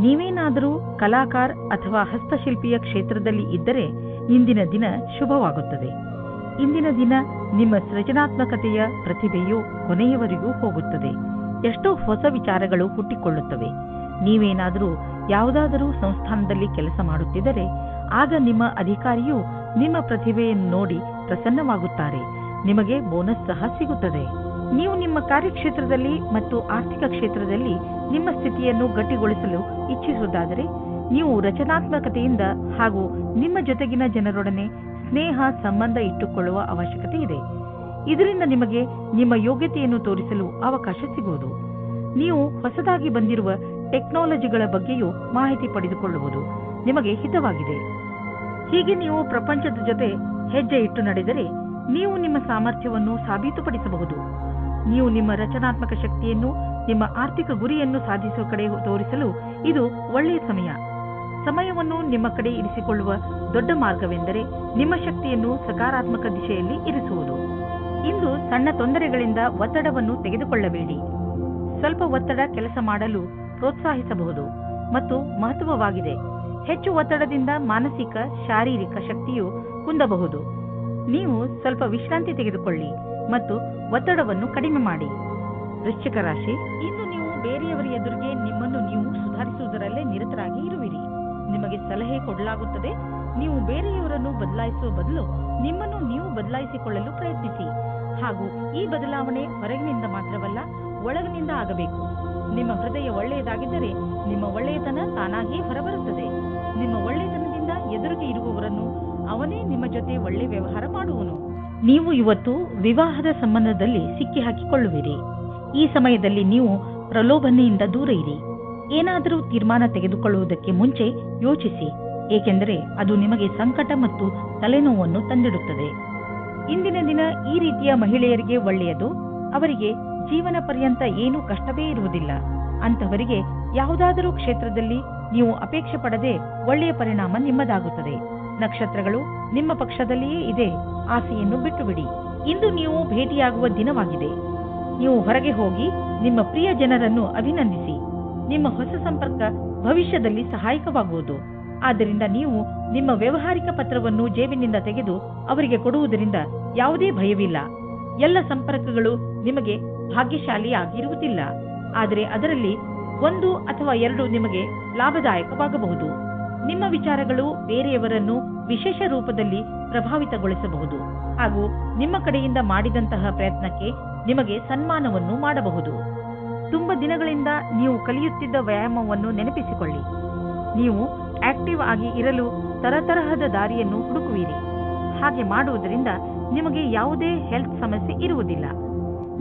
ನೀವೇನಾದರೂ ಕಲಾಕಾರ ಅಥವಾ ಹಸ್ತಶಿಲ್ಪಿಯ ಕ್ಷೇತ್ರದಲ್ಲಿ ಇದ್ದರೆ ಇಂದಿನ ದಿನ ಶುಭವಾಗುತ್ತದೆ. ಇಂದಿನ ದಿನ ನಿಮ್ಮ ಸೃಜನಾತ್ಮಕತೆಯ ಪ್ರತಿಭೆಯು ಕೊನೆಯವರೆಗೂ ಹೋಗುತ್ತದೆ. ಎಷ್ಟೋ ಹೊಸ ವಿಚಾರಗಳು ಹುಟ್ಟಿಕೊಳ್ಳುತ್ತವೆ. ನೀವೇನಾದರೂ ಯಾವುದಾದರೂ ಸಂಸ್ಥಾನದಲ್ಲಿ ಕೆಲಸ ಮಾಡುತ್ತಿದ್ದರೆ ಆಗ ನಿಮ್ಮ ಅಧಿಕಾರಿಯು ನಿಮ್ಮ ಪ್ರತಿಭೆಯನ್ನು ನೋಡಿ ಪ್ರಸನ್ನವಾಗುತ್ತಾರೆ. ನಿಮಗೆ ಬೋನಸ್ ಸಹ ಸಿಗುತ್ತದೆ. ನೀವು ನಿಮ್ಮ ಕಾರ್ಯಕ್ಷೇತ್ರದಲ್ಲಿ ಮತ್ತು ಆರ್ಥಿಕ ಕ್ಷೇತ್ರದಲ್ಲಿ ನಿಮ್ಮ ಸ್ಥಿತಿಯನ್ನು ಗಟ್ಟಿಗೊಳಿಸಲು ಇಚ್ಛಿಸುವುದಾದರೆ ನೀವು ರಚನಾತ್ಮಕತೆಯಿಂದ ಹಾಗೂ ನಿಮ್ಮ ಜೊತೆಗಿನ ಜನರೊಡನೆ ಸ್ನೇಹ ಸಂಬಂಧ ಇಟ್ಟುಕೊಳ್ಳುವ ಅವಶ್ಯಕತೆ ಇದೆ. ಇದರಿಂದ ನಿಮಗೆ ನಿಮ್ಮ ಯೋಗ್ಯತೆಯನ್ನು ತೋರಿಸಲು ಅವಕಾಶ ಸಿಗುವುದು. ನೀವು ಹೊಸದಾಗಿ ಬಂದಿರುವ ಟೆಕ್ನಾಲಜಿಗಳ ಬಗ್ಗೆಯೂ ಮಾಹಿತಿ ಪಡೆದುಕೊಳ್ಳುವುದು ನಿಮಗೆ ಹಿತವಾಗಿದೆ. ಹೀಗೆ ನೀವು ಪ್ರಪಂಚದ ಜೊತೆ ಹೆಜ್ಜೆ ಇಟ್ಟು ನಡೆದರೆ ನೀವು ನಿಮ್ಮ ಸಾಮರ್ಥ್ಯವನ್ನು ಸಾಬೀತುಪಡಿಸಬಹುದು. ನೀವು ನಿಮ್ಮ ರಚನಾತ್ಮಕ ಶಕ್ತಿಯನ್ನು ನಿಮ್ಮ ಆರ್ಥಿಕ ಗುರಿಯನ್ನು ಸಾಧಿಸುವ ಕಡೆ ತೋರಿಸಲು ಇದು ಒಳ್ಳೆಯ ಸಮಯ. ಸಮಯವನ್ನು ನಿಮ್ಮ ಕಡೆ ಇರಿಸಿಕೊಳ್ಳುವ ದೊಡ್ಡ ಮಾರ್ಗವೆಂದರೆ ನಿಮ್ಮ ಶಕ್ತಿಯನ್ನು ಸಕಾರಾತ್ಮಕ ದಿಶೆಯಲ್ಲಿ ಇರಿಸುವುದು. ಇಂದು ಸಣ್ಣ ತೊಂದರೆಗಳಿಂದ ಒತ್ತಡವನ್ನು ತೆಗೆದುಕೊಳ್ಳಬೇಡಿ. ಸ್ವಲ್ಪ ಒತ್ತಡ ಕೆಲಸ ಮಾಡಲು ಪ್ರೋತ್ಸಾಹಿಸಬಹುದು ಮತ್ತು ಮಹತ್ವವಾಗಿದೆ. ಹೆಚ್ಚು ಒತ್ತಡದಿಂದ ಮಾನಸಿಕ ಶಾರೀರಿಕ ಶಕ್ತಿಯು ಕುಂದಬಹುದು. ನೀವು ಸ್ವಲ್ಪ ವಿಶ್ರಾಂತಿ ತೆಗೆದುಕೊಳ್ಳಿ ಮತ್ತು ಒತ್ತಡವನ್ನು ಕಡಿಮೆ ಮಾಡಿ. ವೃಶ್ಚಿಕ ರಾಶಿ, ಇಂದು ನೀವು ಬೇರೆಯವರ ಎದುರಿಗೆ ನಿಮ್ಮನ್ನು ನೀವು ಸುಧಾರಿಸುವುದರಲ್ಲೇ ನಿರತರಾಗಿ ಇರುವಿರಿ. ನಿಮಗೆ ಸಲಹೆ ಕೊಡಲಾಗುತ್ತದೆ. ನೀವು ಬೇರೆಯವರನ್ನು ಬದಲಾಯಿಸುವ ಬದಲು ನಿಮ್ಮನ್ನು ನೀವು ಬದಲಾಯಿಸಿಕೊಳ್ಳಲು ಪ್ರಯತ್ನಿಸಿ. ಹಾಗೂ ಈ ಬದಲಾವಣೆ ಹೊರಗಿನಿಂದ ಮಾತ್ರವಲ್ಲ, ಒಳಗಿನಿಂದ ಆಗಬೇಕು. ನಿಮ್ಮ ಹೃದಯ ಒಳ್ಳೆಯದಾಗಿದ್ದರೆ ನಿಮ್ಮ ಒಳ್ಳೆಯತನ ತಾನಾಗಿಯೇ ಹೊರಬರುತ್ತದೆ. ನಿಮ್ಮ ಒಳ್ಳೆಯತನದಿಂದ ಎದುರಿಗೆ ಇರುವವರನ್ನು ಅವನೇ ನಿಮ್ಮ ಜೊತೆ ಒಳ್ಳೆ ವ್ಯವಹಾರ ಮಾಡುವನು. ನೀವು ಇವತ್ತು ವಿವಾಹದ ಸಂಬಂಧದಲ್ಲಿ ಸಿಕ್ಕಿ ಹಾಕಿಕೊಳ್ಳುವಿರಿ. ಈ ಸಮಯದಲ್ಲಿ ನೀವು ಪ್ರಲೋಭನೆಯಿಂದ ದೂರ ಇರಿ. ಏನಾದರೂ ತೀರ್ಮಾನ ತೆಗೆದುಕೊಳ್ಳುವುದಕ್ಕೆ ಮುಂಚೆ ಯೋಚಿಸಿ, ಏಕೆಂದರೆ ಅದು ನಿಮಗೆ ಸಂಕಟ ಮತ್ತು ತಲೆನೋವನ್ನು ತಂದಿಡುತ್ತದೆ. ಇಂದಿನ ದಿನ ಈ ರೀತಿಯ ಮಹಿಳೆಯರಿಗೆ ಒಳ್ಳೆಯದು. ಅವರಿಗೆ ಜೀವನ ಪರ್ಯಂತ ಏನೂ ಕಷ್ಟವೇ ಇರುವುದಿಲ್ಲ. ಅಂತವರಿಗೆ ಯಾವುದಾದರೂ ಕ್ಷೇತ್ರದಲ್ಲಿ ನೀವು ಅಪೇಕ್ಷೆ ಪಡದೆ ಒಳ್ಳೆಯ ಪರಿಣಾಮ ನಿಮ್ಮದಾಗುತ್ತದೆ. ನಕ್ಷತ್ರಗಳು ನಿಮ್ಮ ಪಕ್ಷದಲ್ಲಿಯೇ ಇದೆ. ಆಸೆಯನ್ನು ಬಿಟ್ಟು ಬಿಡಿ. ಇಂದು ನೀವು ಭೇಟಿಯಾಗುವ ದಿನವಾಗಿದೆ. ನೀವು ಹೊರಗೆ ಹೋಗಿ ನಿಮ್ಮ ಪ್ರಿಯ ಜನರನ್ನು ಅಭಿನಂದಿಸಿ. ನಿಮ್ಮ ಹೊಸ ಸಂಪರ್ಕ ಭವಿಷ್ಯದಲ್ಲಿ ಸಹಾಯಕವಾಗುವುದು. ಆದ್ದರಿಂದ ನೀವು ನಿಮ್ಮ ವ್ಯವಹಾರಿಕ ಪತ್ರವನ್ನು ಜೇಬಿನಿಂದ ತೆಗೆದು ಅವರಿಗೆ ಕೊಡುವುದರಿಂದ ಯಾವುದೇ ಭಯವಿಲ್ಲ. ಎಲ್ಲ ಸಂಪರ್ಕಗಳು ನಿಮಗೆ ಭಾಗ್ಯಶಾಲಿಯಾಗಿರುವುದಿಲ್ಲ, ಆದರೆ ಅದರಲ್ಲಿ 1 ಅಥವಾ 2 ನಿಮಗೆ ಲಾಭದಾಯಕವಾಗಬಹುದು. ನಿಮ್ಮ ವಿಚಾರಗಳು ಬೇರೆಯವರನ್ನು ವಿಶೇಷ ರೂಪದಲ್ಲಿ ಪ್ರಭಾವಿತಗೊಳಿಸಬಹುದು ಹಾಗೂ ನಿಮ್ಮ ಕಡೆಯಿಂದ ಮಾಡಿದಂತಹ ಪ್ರಯತ್ನಕ್ಕೆ ನಿಮಗೆ ಸನ್ಮಾನವನ್ನು ಮಾಡಬಹುದು. ತುಂಬ ದಿನಗಳಿಂದ ನೀವು ಕಲಿಯುತ್ತಿದ್ದ ವ್ಯಾಯಾಮವನ್ನು ನೆನಪಿಸಿಕೊಳ್ಳಿ. ನೀವು ಆಕ್ಟಿವ್ ಆಗಿ ಇರಲು ತರತರಹದ ದಾರಿಯನ್ನು ಹುಡುಕುವಿರಿ. ಹಾಗೆ ಮಾಡುವುದರಿಂದ ನಿಮಗೆ ಯಾವುದೇ ಹೆಲ್ತ್ ಸಮಸ್ಯೆ ಇರುವುದಿಲ್ಲ.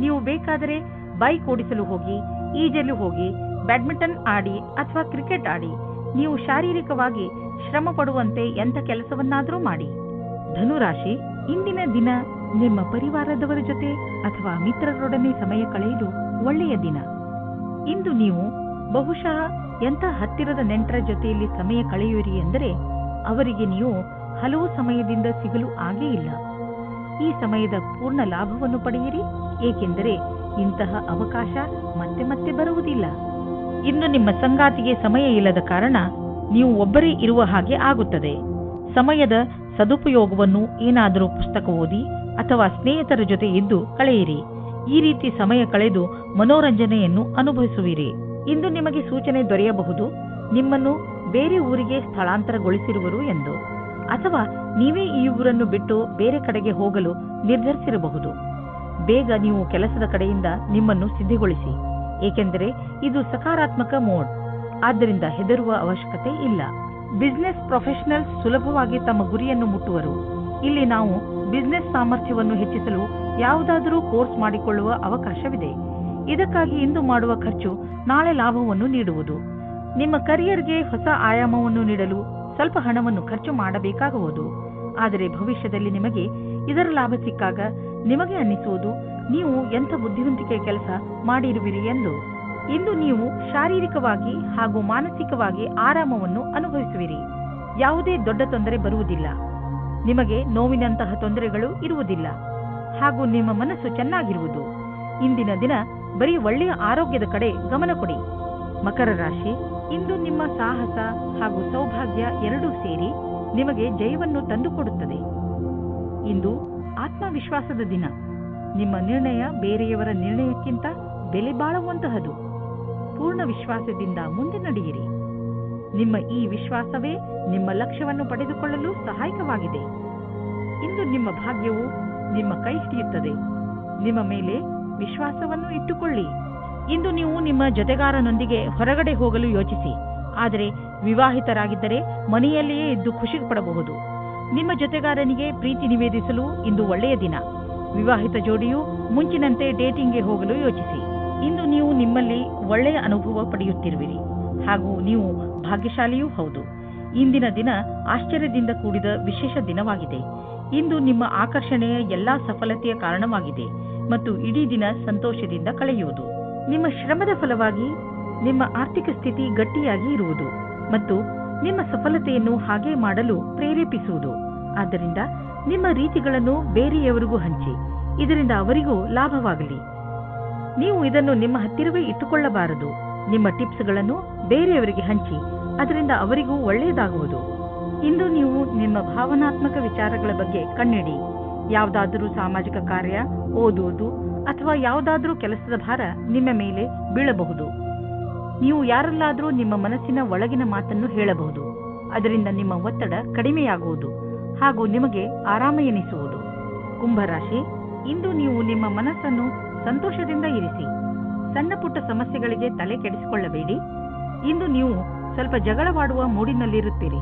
ನೀವು ಬೇಕಾದರೆ ಬೈಕ್ ಓಡಿಸಲು ಹೋಗಿ, ಈಜಲು ಹೋಗಿ, ಬ್ಯಾಡ್ಮಿಂಟನ್ ಆಡಿ ಅಥವಾ ಕ್ರಿಕೆಟ್ ಆಡಿ. ನೀವು ಶಾರೀರಿಕವಾಗಿ ಶ್ರಮ ಪಡುವಂತೆ ಎಂಥ ಕೆಲಸವನ್ನಾದರೂ ಮಾಡಿ. ಧನುರಾಶಿ, ಇಂದಿನ ದಿನ ನಿಮ್ಮ ಪರಿವಾರದವರ ಜೊತೆ ಅಥವಾ ಮಿತ್ರರೊಡನೆ ಸಮಯ ಕಳೆಯಲು ಒಳ್ಳೆಯ ದಿನ. ಇಂದು ನೀವು ಬಹುಶಃ ಎಂಥ ಹತ್ತಿರದ ನೆಂಟರ ಜೊತೆಯಲ್ಲಿ ಸಮಯ ಕಳೆಯುವಿರಿ ಎಂದರೆ ಅವರಿಗೆ ನೀವು ಹಲವು ಸಮಯದಿಂದ ಸಿಗಲು ಆಗೇ ಇಲ್ಲ. ಈ ಸಮಯದ ಪೂರ್ಣ ಲಾಭವನ್ನು ಪಡೆಯಿರಿ, ಏಕೆಂದರೆ ಇಂತಹ ಅವಕಾಶ ಮತ್ತೆ ಮತ್ತೆ ಬರುವುದಿಲ್ಲ. ಇಂದು ನಿಮ್ಮ ಸಂಗಾತಿಗೆ ಸಮಯ ಇಲ್ಲದ ಕಾರಣ ನೀವು ಒಬ್ಬರೇ ಇರುವ ಹಾಗೆ ಆಗುತ್ತದೆ. ಸಮಯದ ಸದುಪಯೋಗವನ್ನು ಏನಾದರೂ ಪುಸ್ತಕ ಓದಿ ಅಥವಾ ಸ್ನೇಹಿತರ ಜೊತೆ ಇದ್ದು ಕಳೆಯಿರಿ. ಈ ರೀತಿ ಸಮಯ ಕಳೆದು ಮನೋರಂಜನೆಯನ್ನು ಅನುಭವಿಸುವಿರಿ. ಇಂದು ನಿಮಗೆ ಸೂಚನೆ ದೊರೆಯಬಹುದು, ನಿಮ್ಮನ್ನು ಬೇರೆ ಊರಿಗೆ ಸ್ಥಳಾಂತರಗೊಳಿಸಿರುವರು ಎಂದು, ಅಥವಾ ನೀವೇ ಈ ಊರನ್ನು ಬಿಟ್ಟು ಬೇರೆ ಕಡೆಗೆ ಹೋಗಲು ನಿರ್ಧರಿಸಿರಬಹುದು. ಬೇಗ ನೀವು ಕೆಲಸದ ಕಡೆಯಿಂದ ನಿಮ್ಮನ್ನು ಸಿದ್ಧಗೊಳಿಸಿ, ಏಕೆಂದರೆ ಇದು ಸಕಾರಾತ್ಮಕ ಮೋಡ್. ಆದ್ದರಿಂದ ಹೆದರುವ ಅವಶ್ಯಕತೆ ಇಲ್ಲ. ಬಿಸಿನೆಸ್ ಪ್ರೊಫೆಷನಲ್ಸ್ ಸುಲಭವಾಗಿ ತಮ್ಮ ಗುರಿಯನ್ನು ಮುಟ್ಟುವರು. ಇಲ್ಲಿ ನಾವು ಬಿಸಿನೆಸ್ ಸಾಮರ್ಥ್ಯವನ್ನು ಹೆಚ್ಚಿಸಲು ಯಾವುದಾದರೂ ಕೋರ್ಸ್ ಮಾಡಿಕೊಳ್ಳುವ ಅವಕಾಶವಿದೆ. ಇದಕ್ಕಾಗಿ ಇಂದು ಮಾಡುವ ಖರ್ಚು ನಾಳೆ ಲಾಭವನ್ನು ನೀಡುವುದು. ನಿಮ್ಮ ಕರಿಯರ್ಗೆ ಹೊಸ ಆಯಾಮವನ್ನು ನೀಡಲು ಸ್ವಲ್ಪ ಹಣವನ್ನು ಖರ್ಚು ಮಾಡಬೇಕಾಗುವುದು. ಆದರೆ ಭವಿಷ್ಯದಲ್ಲಿ ನಿಮಗೆ ಇದರ ಲಾಭ ಸಿಕ್ಕಾಗ ನಿಮಗೆ ಅನ್ನಿಸುವುದು ನೀವು ಎಂಥ ಬುದ್ಧಿವಂತಿಕೆ ಕೆಲಸ ಮಾಡಿರುವಿರಿ ಎಂದು. ಇಂದು ನೀವು ಶಾರೀರಿಕವಾಗಿ ಹಾಗೂ ಮಾನಸಿಕವಾಗಿ ಆರಾಮವನ್ನು ಅನುಭವಿಸುವಿರಿ. ಯಾವುದೇ ದೊಡ್ಡ ತೊಂದರೆ ಬರುವುದಿಲ್ಲ. ನಿಮಗೆ ನೋವಿನಂತಹ ತೊಂದರೆಗಳು ಇರುವುದಿಲ್ಲ ಹಾಗೂ ನಿಮ್ಮ ಮನಸ್ಸು ಚೆನ್ನಾಗಿರುವುದು. ಇಂದಿನ ದಿನ ಬರೀ ಒಳ್ಳೆಯ ಆರೋಗ್ಯದ ಕಡೆ ಗಮನ ಕೊಡಿ. ಮಕರ ರಾಶಿ, ಇಂದು ನಿಮ್ಮ ಸಾಹಸ ಹಾಗೂ ಸೌಭಾಗ್ಯ ಎರಡೂ ಸೇರಿ ನಿಮಗೆ ಜಯವನ್ನು ತಂದುಕೊಡುತ್ತದೆ. ಇಂದು ಆತ್ಮವಿಶ್ವಾಸದ ದಿನ. ನಿಮ್ಮ ನಿರ್ಣಯ ಬೇರೆಯವರ ನಿರ್ಣಯಕ್ಕಿಂತ ಬೆಲೆ ಬಾಳುವಂತಹದು. ಪೂರ್ಣ ವಿಶ್ವಾಸದಿಂದ ಮುಂದೆ ನಡೆಯಿರಿ. ನಿಮ್ಮ ಈ ವಿಶ್ವಾಸವೇ ನಿಮ್ಮ ಲಕ್ಷ್ಯವನ್ನು ಪಡೆದುಕೊಳ್ಳಲು ಸಹಾಯಕವಾಗಿದೆ. ಇಂದು ನಿಮ್ಮ ಭಾಗ್ಯವು ನಿಮ್ಮ ಕೈ ಹಿಡಿಯುತ್ತದೆ. ನಿಮ್ಮ ಮೇಲೆ ವಿಶ್ವಾಸವನ್ನು ಇಟ್ಟುಕೊಳ್ಳಿ. ಇಂದು ನೀವು ನಿಮ್ಮ ಜೊತೆಗಾರನೊಂದಿಗೆ ಹೊರಗಡೆ ಹೋಗಲು ಯೋಚಿಸಿ. ಆದರೆ ವಿವಾಹಿತರಾಗಿದ್ದರೆ ಮನೆಯಲ್ಲಿಯೇ ಇದ್ದು ಖುಷಿ ಪಡಬಹುದು. ನಿಮ್ಮ ಜೊತೆಗಾರನಿಗೆ ಪ್ರೀತಿ ನಿವೇದಿಸಲು ಇಂದು ಒಳ್ಳೆಯ ದಿನ. ವಿವಾಹಿತ ಜೋಡಿಯು ಮುಂಚಿನಂತೆ ಡೇಟಿಂಗ್ಗೆ ಹೋಗಲು ಯೋಚಿಸಿ. ಇಂದು ನೀವು ನಿಮ್ಮಲ್ಲಿ ಒಳ್ಳೆಯ ಅನುಭವ ಪಡೆಯುತ್ತಿರುವಿರಿ ಹಾಗೂ ನೀವು ಭಾಗ್ಯಶಾಲಿಯೂ ಹೌದು. ಇಂದಿನ ದಿನ ಆಶ್ಚರ್ಯದಿಂದ ಕೂಡಿದ ವಿಶೇಷ ದಿನವಾಗಿದೆ. ಇಂದು ನಿಮ್ಮ ಆಕರ್ಷಣೆಯ ಎಲ್ಲಾ ಸಫಲತೆಯ ಕಾರಣವಾಗಿದೆ ಮತ್ತು ಇಡೀ ದಿನ ಸಂತೋಷದಿಂದ ಕಳೆಯುವುದು. ನಿಮ್ಮ ಶ್ರಮದ ಫಲವಾಗಿ ನಿಮ್ಮ ಆರ್ಥಿಕ ಸ್ಥಿತಿ ಗಟ್ಟಿಯಾಗಿ ಇರುವುದು ಮತ್ತು ನಿಮ್ಮ ಸಫಲತೆಯನ್ನು ಹಾಗೆ ಮಾಡಲು ಪ್ರೇರೇಪಿಸುವುದು. ಆದ್ದರಿಂದ ನಿಮ್ಮ ರೀತಿಗಳನ್ನು ಬೇರೆಯವರಿಗೂ ಹಂಚಿ, ಇದರಿಂದ ಅವರಿಗೂ ಲಾಭವಾಗಲಿ. ನೀವು ಇದನ್ನು ನಿಮ್ಮ ಹತ್ತಿರವೇ ಇಟ್ಟುಕೊಳ್ಳಬಾರದು. ನಿಮ್ಮ ಟಿಪ್ಸ್ಗಳನ್ನು ಬೇರೆಯವರಿಗೆ ಹಂಚಿ, ಅದರಿಂದ ಅವರಿಗೂ ಒಳ್ಳೆಯದಾಗುವುದು. ಇಂದು ನೀವು ನಿಮ್ಮ ಭಾವನಾತ್ಮಕ ವಿಚಾರಗಳ ಬಗ್ಗೆ ಕಣ್ಣಿಡಿ. ಯಾವುದಾದರೂ ಸಾಮಾಜಿಕ ಕಾರ್ಯ, ಓದುವುದು ಅಥವಾ ಯಾವುದಾದರೂ ಕೆಲಸದ ಭಾರ ನಿಮ್ಮ ಮೇಲೆ ಬೀಳಬಹುದು. ನೀವು ಯಾರಲ್ಲಾದರೂ ನಿಮ್ಮ ಮನಸ್ಸಿನ ಒಳಗಿನ ಮಾತನ್ನು ಹೇಳಬಹುದು. ಅದರಿಂದ ನಿಮ್ಮ ಒತ್ತಡ ಕಡಿಮೆಯಾಗುವುದು ಹಾಗೂ ನಿಮಗೆ ಆರಾಮ ಎನಿಸುವುದು. ಕುಂಭರಾಶಿ, ಇಂದು ನೀವು ನಿಮ್ಮ ಮನಸ್ಸನ್ನು ಸಂತೋಷದಿಂದ ಇರಿಸಿ. ಸಣ್ಣ ಪುಟ್ಟ ಸಮಸ್ಯೆಗಳಿಗೆ ತಲೆ ಕೆಡಿಸಿಕೊಳ್ಳಬೇಡಿ. ಇಂದು ನೀವು ಸ್ವಲ್ಪ ಜಗಳವಾಡುವ ಮೂಡಿನಲ್ಲಿರುತ್ತೀರಿ.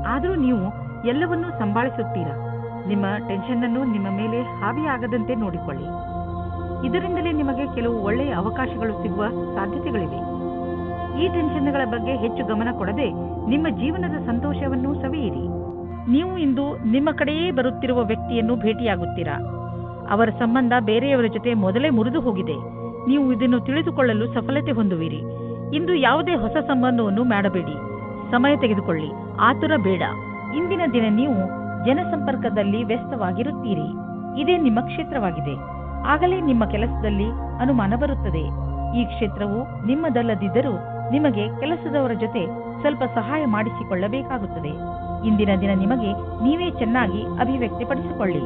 ಆದರೂ ನೀವು ಎಲ್ಲವನ್ನೂ ಸಂಭಾಳಿಸುತ್ತೀರಾ. ನಿಮ್ಮ ಟೆನ್ಷನ್ ಅನ್ನು ನಿಮ್ಮ ಮೇಲೆ ಹಾವಿಯಾಗದಂತೆ ನೋಡಿಕೊಳ್ಳಿ. ಇದರಿಂದಲೇ ನಿಮಗೆ ಕೆಲವು ಒಳ್ಳೆಯ ಅವಕಾಶಗಳು ಸಿಗುವ ಸಾಧ್ಯತೆಗಳಿವೆ. ಈ ಟೆನ್ಷನ್ಗಳ ಬಗ್ಗೆ ಹೆಚ್ಚು ಗಮನ ಕೊಡದೆ ನಿಮ್ಮ ಜೀವನದ ಸಂತೋಷವನ್ನು ಸವಿಯಿರಿ. ನೀವು ಇಂದು ನಿಮ್ಮ ಕಡೆಯೇ ಬರುತ್ತಿರುವ ವ್ಯಕ್ತಿಯನ್ನು ಭೇಟಿಯಾಗುತ್ತೀರಾ. ಅವರ ಸಂಬಂಧ ಬೇರೆಯವರ ಜೊತೆ ಮೊದಲೇ ಮುರಿದು ಹೋಗಿದೆ. ನೀವು ಇದನ್ನು ತಿಳಿದುಕೊಳ್ಳಲು ಸಫಲತೆ ಹೊಂದುವಿರಿ. ಇಂದು ಯಾವುದೇ ಹೊಸ ಸಂಬಂಧವನ್ನು ಮಾಡಬೇಡಿ. ಸಮಯ ತೆಗೆದುಕೊಳ್ಳಿ, ಆತುರ ಬೇಡ. ಇಂದಿನ ದಿನ ನೀವು ಜನಸಂಪರ್ಕದಲ್ಲಿ ವ್ಯಸ್ತವಾಗಿರುತ್ತೀರಿ. ಇದೇ ನಿಮ್ಮ ಕ್ಷೇತ್ರವಾಗಿದೆ. ಆಗಲೇ ನಿಮ್ಮ ಕೆಲಸದಲ್ಲಿ ಅನುಮಾನ ಬರುತ್ತದೆ. ಈ ಕ್ಷೇತ್ರವು ನಿಮ್ಮದಲ್ಲದಿದ್ದರೂ ನಿಮಗೆ ಕೆಲಸದವರ ಜೊತೆ ಸ್ವಲ್ಪ ಸಹಾಯ ಮಾಡಿಸಿಕೊಳ್ಳಬೇಕಾಗುತ್ತದೆ. ಇಂದಿನ ದಿನ ನಿಮಗೆ ನೀವೇ ಚೆನ್ನಾಗಿ ಅಭಿವ್ಯಕ್ತಿಪಡಿಸಿಕೊಳ್ಳಿ.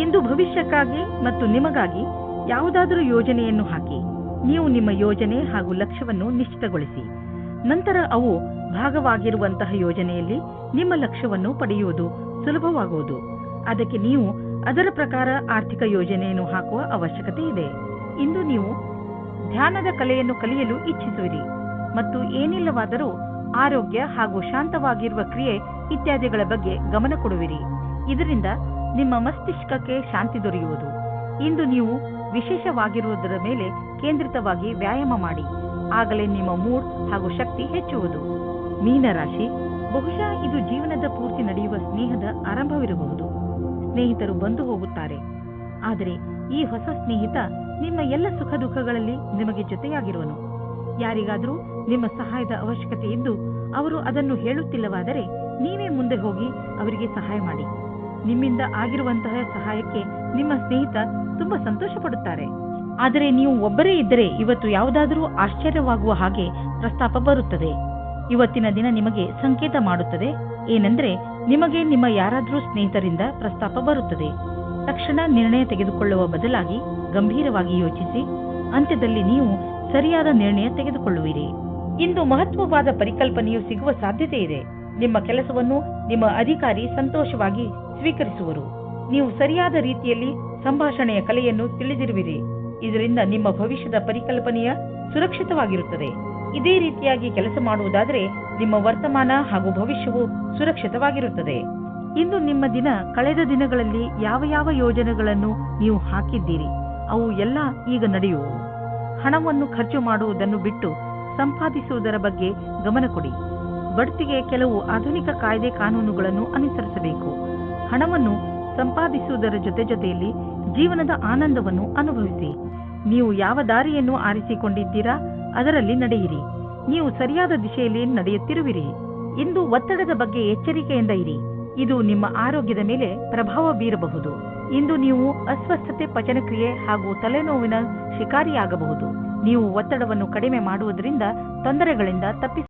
ಇಂದು ಭವಿಷ್ಯಕ್ಕಾಗಿ ಮತ್ತು ನಿಮಗಾಗಿ ಯಾವುದಾದರೂ ಯೋಜನೆಯನ್ನು ಹಾಕಿ. ನೀವು ನಿಮ್ಮ ಯೋಜನೆ ಹಾಗೂ ಲಕ್ಷ್ಯವನ್ನು ನಿಶ್ಚಿತಗೊಳಿಸಿ. ನಂತರ ಅವು ಭಾಗವಾಗಿರುವಂತಹ ಯೋಜನೆಯಲ್ಲಿ ನಿಮ್ಮ ಲಕ್ಷ್ಯವನ್ನು ಪಡೆಯುವುದು ಸುಲಭವಾಗುವುದು. ಅದಕ್ಕೆ ನೀವು ಅದರ ಪ್ರಕಾರ ಆರ್ಥಿಕ ಯೋಜನೆಯನ್ನು ಹಾಕುವ ಅವಶ್ಯಕತೆ ಇದೆ. ಇಂದು ನೀವು ಧ್ಯಾನದ ಕಲೆಯನ್ನು ಕಲಿಯಲು ಇಚ್ಛಿಸುವಿರಿ ಮತ್ತು ಏನಿಲ್ಲವಾದರೂ ಆರೋಗ್ಯ ಹಾಗೂ ಶಾಂತವಾಗಿರುವ ಕ್ರಿಯೆ ಇತ್ಯಾದಿಗಳ ಬಗ್ಗೆ ಗಮನ ಕೊಡುವಿರಿ. ಇದರಿಂದ ನಿಮ್ಮ ಮಸ್ತಿಷ್ಕಕ್ಕೆ ಶಾಂತಿ ದೊರೆಯುವುದು. ಇಂದು ನೀವು ವಿಶೇಷವಾಗಿರುವುದರ ಮೇಲೆ ಕೇಂದ್ರಿತವಾಗಿ ವ್ಯಾಯಾಮ ಮಾಡಿ. ಆಗಲೇ ನಿಮ್ಮ ಮೂಡ್ ಹಾಗೂ ಶಕ್ತಿ ಹೆಚ್ಚುವುದು. ಮೀನರಾಶಿ, ಬಹುಶಃ ಇದು ಜೀವನದ ಪೂರ್ತಿ ನಡೆಯುವ ಸ್ನೇಹದ ಆರಂಭವಿರಬಹುದು. ಸ್ನೇಹಿತರು ಬಂದು ಹೋಗುತ್ತಾರೆ. ಆದರೆ ಈ ಹೊಸ ಸ್ನೇಹಿತ ನಿಮ್ಮ ಎಲ್ಲ ಸುಖ ದುಃಖಗಳಲ್ಲಿ ನಿಮಗೆ ಜೊತೆಯಾಗಿರುವನು. ಯಾರಿಗಾದರೂ ನಿಮ್ಮ ಸಹಾಯದ ಅವಶ್ಯಕತೆ ಇದ್ದು ಅವರು ಅದನ್ನು ಹೇಳುತ್ತಿಲ್ಲವಾದರೆ ನೀವೇ ಮುಂದೆ ಹೋಗಿ ಅವರಿಗೆ ಸಹಾಯ ಮಾಡಿ. ನಿಮ್ಮಿಂದ ಆಗಿರುವಂತಹ ಸಹಾಯಕ್ಕೆ ನಿಮ್ಮ ಸ್ನೇಹಿತ ತುಂಬಾ ಸಂತೋಷ ಪಡುತ್ತಾರೆ. ಆದರೆ ನೀವು ಒಬ್ಬರೇ ಇದ್ದರೆ ಇವತ್ತು ಯಾವುದಾದರೂ ಆಶ್ಚರ್ಯವಾಗುವ ಹಾಗೆ ಪ್ರಸ್ತಾಪ ಬರುತ್ತದೆ. ಇವತ್ತಿನ ದಿನ ನಿಮಗೆ ಸಂಕೇತ ಮಾಡುತ್ತದೆ. ಏನೆಂದರೆ ನಿಮಗೆ ನಿಮ್ಮ ಯಾರಾದರೂ ಸ್ನೇಹಿತರಿಂದ ಪ್ರಸ್ತಾಪ ಬರುತ್ತದೆ. ತಕ್ಷಣ ನಿರ್ಣಯ ತೆಗೆದುಕೊಳ್ಳುವ ಬದಲಾಗಿ ಗಂಭೀರವಾಗಿ ಯೋಚಿಸಿ ಅಂತ್ಯದಲ್ಲಿ ನೀವು ಸರಿಯಾದ ನಿರ್ಣಯ ತೆಗೆದುಕೊಳ್ಳುವಿರಿ. ಇಂದು ಮಹತ್ವವಾದ ಪರಿಕಲ್ಪನೆಯು ಸಿಗುವ ಸಾಧ್ಯತೆ ಇದೆ. ನಿಮ್ಮ ಕೆಲಸವನ್ನು ನಿಮ್ಮ ಅಧಿಕಾರಿ ಸಂತೋಷವಾಗಿ ಸ್ವೀಕರಿಸುವರು. ನೀವು ಸರಿಯಾದ ರೀತಿಯಲ್ಲಿ ಸಂಭಾಷಣೆಯ ಕಲೆಯನ್ನು ತಿಳಿದಿರುವಿರಿ. ಇದರಿಂದ ನಿಮ್ಮ ಭವಿಷ್ಯದ ಪರಿಕಲ್ಪನೆಯ ಸುರಕ್ಷಿತವಾಗಿರುತ್ತದೆ. ಇದೇ ರೀತಿಯಾಗಿ ಕೆಲಸ ಮಾಡುವುದಾದರೆ ನಿಮ್ಮ ವರ್ತಮಾನ ಹಾಗೂ ಭವಿಷ್ಯವು ಸುರಕ್ಷಿತವಾಗಿರುತ್ತದೆ. ಇಂದು ನಿಮ್ಮ ದಿನ ಕಳೆದ ದಿನಗಳಲ್ಲಿ ಯಾವ ಯಾವ ಯೋಜನೆಗಳನ್ನು ನೀವು ಹಾಕಿದ್ದೀರಿ ಅವು ಎಲ್ಲ ಈಗ ನಡೆಯುವು. ಹಣವನ್ನು ಖರ್ಚು ಮಾಡುವುದನ್ನು ಬಿಟ್ಟು ಸಂಪಾದಿಸುವುದರ ಬಗ್ಗೆ ಗಮನ ಕೊಡಿ. ಬಡ್ತಿಗೆ ಕೆಲವು ಆಧುನಿಕ ಕಾಯ್ದೆ ಕಾನೂನುಗಳನ್ನು ಅನುಸರಿಸಬೇಕು. ಹಣವನ್ನು ಸಂಪಾದಿಸುವುದರ ಜೊತೆಯಲ್ಲಿ ಜೀವನದ ಆನಂದವನ್ನು ಅನುಭವಿಸಿ. ನೀವು ಯಾವ ದಾರಿಯನ್ನು ಆರಿಸಿಕೊಂಡಿದ್ದೀರಾ ಅದರಲ್ಲಿ ನಡೆಯಿರಿ. ನೀವು ಸರಿಯಾದ ದಿಶೆಯಲ್ಲಿ ನಡೆಯುತ್ತಿರುವಿರಿ. ಇಂದು ಒತ್ತಡದ ಬಗ್ಗೆ ಎಚ್ಚರಿಕೆಯಿಂದ ಇರಿ. ಇದು ನಿಮ್ಮ ಆರೋಗ್ಯದ ಮೇಲೆ ಪ್ರಭಾವ ಬೀರಬಹುದು. ಇಂದು ನೀವು ಅಸ್ವಸ್ಥತೆ, ಪಚನಕ್ರಿಯೆ ಹಾಗೂ ತಲೆನೋವಿನ ಶಿಕಾರಿಯಾಗಬಹುದು. ನೀವು ಒತ್ತಡವನ್ನು ಕಡಿಮೆ ಮಾಡುವುದರಿಂದ ತೊಂದರೆಗಳಿಂದ ತಪ್ಪಿಸಿ